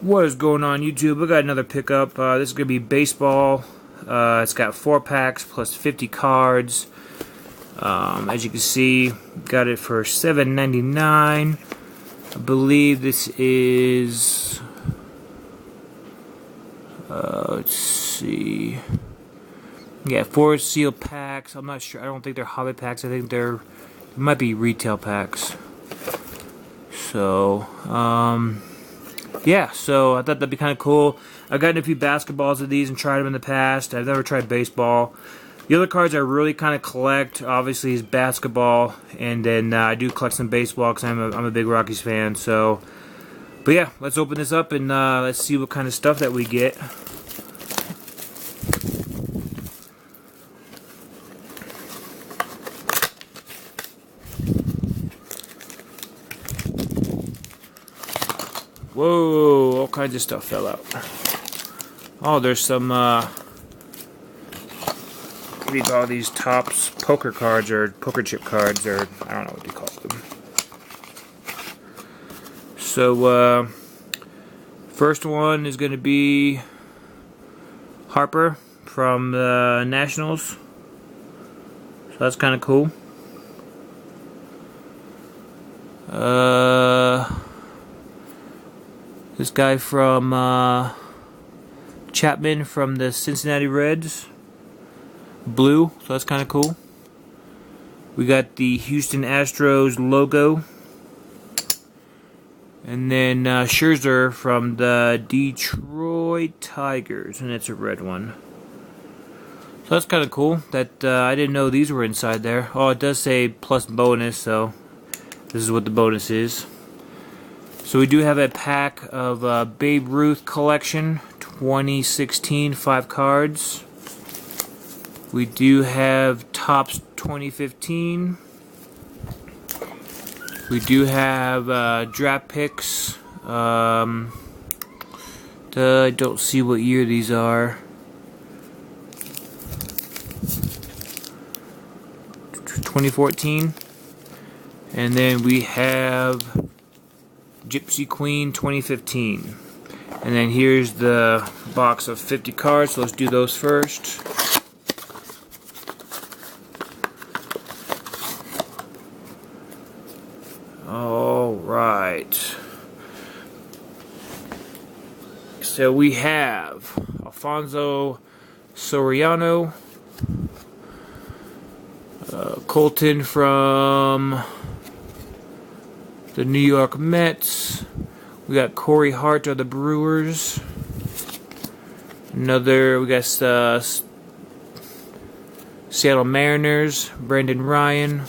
What is going on, YouTube? I got another pickup. This is going to be baseball. It's got 4 packs plus 50 cards. As you can see, got it for $7.99. I believe this is... let's see... Yeah, 4 sealed packs. I'm not sure. I don't think they're hobby packs. I think they might be retail packs. So, yeah, so I thought that'd be kind of cool. I've gotten a few basketballs of these and tried them in the past. I've never tried baseball. The other cards I really kind of collect, obviously, is basketball, and then I do collect some baseball because I'm a big Rockies fan. So, but yeah, let's open this up and let's see what kind of stuff that we get. Whoa, all kinds of stuff fell out. Oh, there's some, what do you call these Topps poker cards or poker chip cards, or I don't know what you call them. So, first one is going to be Harper from the Nationals. So that's kind of cool. This guy from Chapman from the Cincinnati Reds. Blue, so that's kind of cool. We got the Houston Astros logo. And then Scherzer from the Detroit Tigers, and it's a red one. So that's kind of cool. That I didn't know these were inside there. Oh, it does say plus bonus, so this is what the bonus is. So we do have a pack of Babe Ruth collection, 2016, 5 cards. We do have Topps 2015. We do have draft picks. I don't see what year these are. 2014. And then we have Gypsy Queen 2015. And then here's the box of 50 cards, so let's do those first. Alright. So we have Alfonso Soriano, Colton from the New York Mets. We got Corey Hart of the Brewers. We got Seattle Mariners, Brandon Ryan.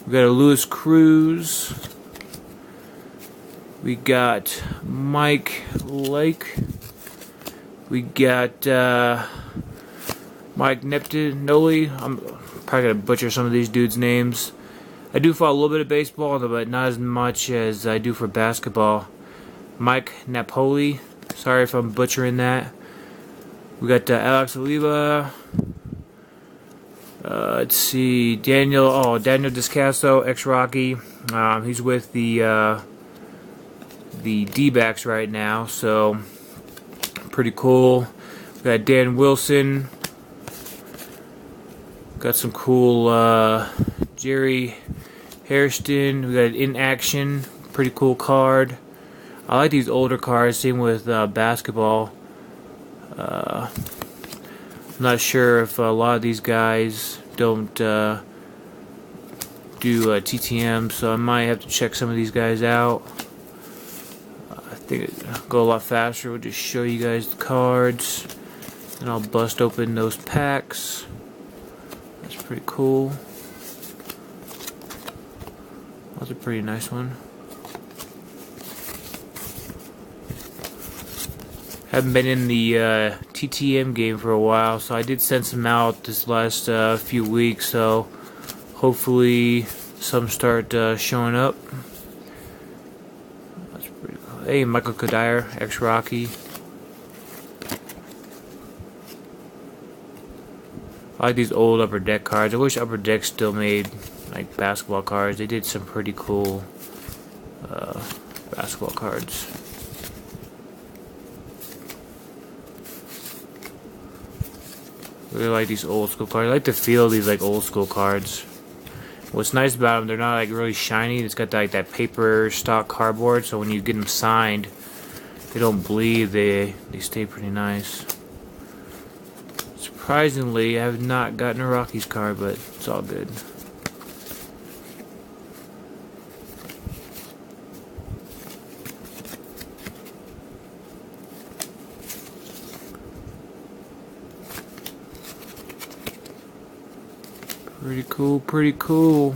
We got a Luis Cruz. We got Mike Lake. We got Mike Neptinoli. I'm probably gonna butcher some of these dudes' names. I do follow a little bit of baseball, but not as much as I do for basketball. Mike Napoli. Sorry if I'm butchering that. We got Alex Oliva. Let's see, Daniel Descasso, ex-Rocky. He's with the D-backs right now, so pretty cool. We got Dan Wilson. Got some cool Jerry Hairston. We got In Action, pretty cool card. I like these older cards, same with basketball. I'm not sure if a lot of these guys don't do TTM, so I might have to check some of these guys out. I think it'll go a lot faster. We'll just show you guys the cards, and I'll bust open those packs. That's pretty cool. That's a pretty nice one. Haven't been in the TTM game for a while, so I did send some out this last few weeks, so hopefully some start showing up. That's pretty cool. Hey, Michael Kadire, ex-Rocky. I like these old Upper Deck cards. I wish Upper Deck still made like basketball cards. They did some pretty cool basketball cards. Really like these old school cards. I like to feel these like old school cards. What's nice about them, they're not like really shiny. It's got like that paper stock cardboard, so when you get them signed, they don't bleed. They stay pretty nice. Surprisingly, I have not gotten a Rockies card, but it's all good. Pretty cool, pretty cool.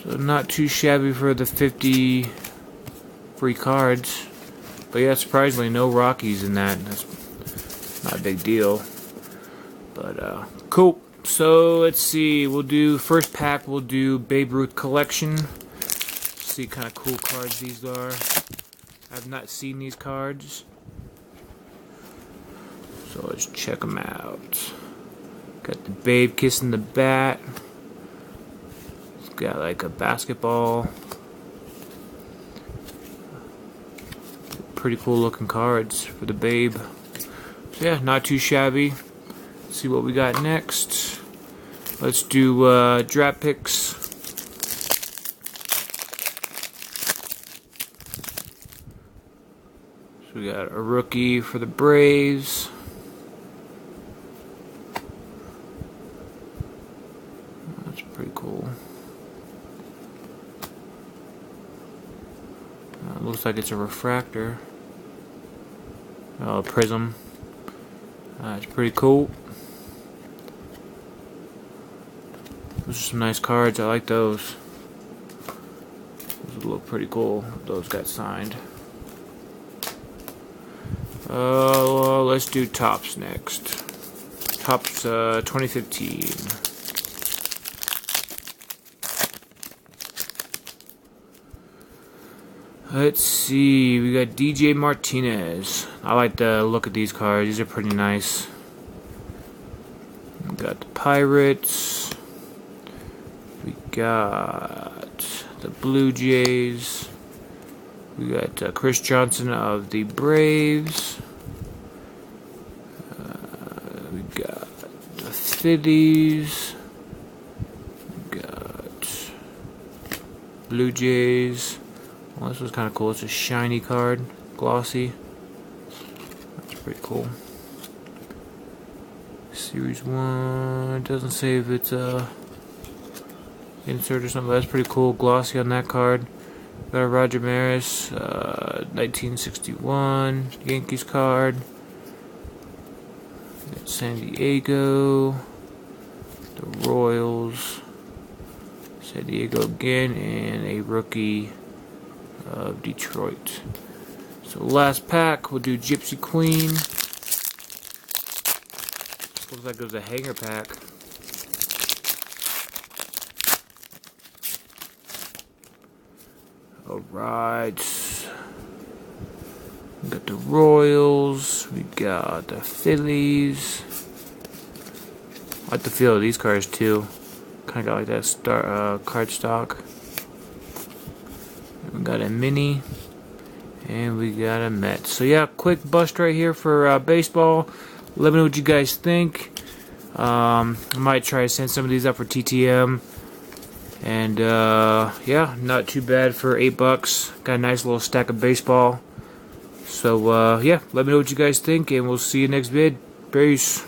So not too shabby for the 50 free cards. But yeah, surprisingly no Rockies in that. That's not a big deal. But cool. So let's see, we'll do first pack, we'll do Babe Ruth collection. See kind of cool cards these are. I've not seen these cards, so let's check them out. Got the Babe kissing the bat. It's got like a basketball. Pretty cool looking cards for the Babe. So yeah, not too shabby. Let's see what we got next. Let's do draft picks. So we got a rookie for the Braves. That's pretty cool. Looks like it's a refractor. Oh, a prism. It's pretty cool. Those are some nice cards. I like those. Those look pretty cool. Those got signed. Let's do Topps next. Topps 2015. Let's see, we got DJ Martinez. I like the look at these cards. These are pretty nice. We got the Pirates. We got the Blue Jays. We got Chris Johnson of the Braves. We got the Phillies. We got Blue Jays. Well, this was kind of cool. It's a shiny card, glossy. That's pretty cool. Series 1. Doesn't say if it's a insert or something, but that's pretty cool. Glossy on that card. Got a Roger Maris, 1961 Yankees card. Got San Diego, the Royals, San Diego again, and a rookie of Detroit. So last pack, we'll do Gypsy Queen. Looks like it was a hanger pack. Alright, we got the Royals, we got the Phillies. I like the feel of these cards too. Kind of got like that card stock. And we got a mini, and we got a Met. So yeah, quick bust right here for baseball. Let me know what you guys think. I might try to send some of these up for TTM. And yeah, not too bad for $8. Got a nice little stack of baseball. So yeah, let me know what you guys think, and we'll see you next vid. Peace.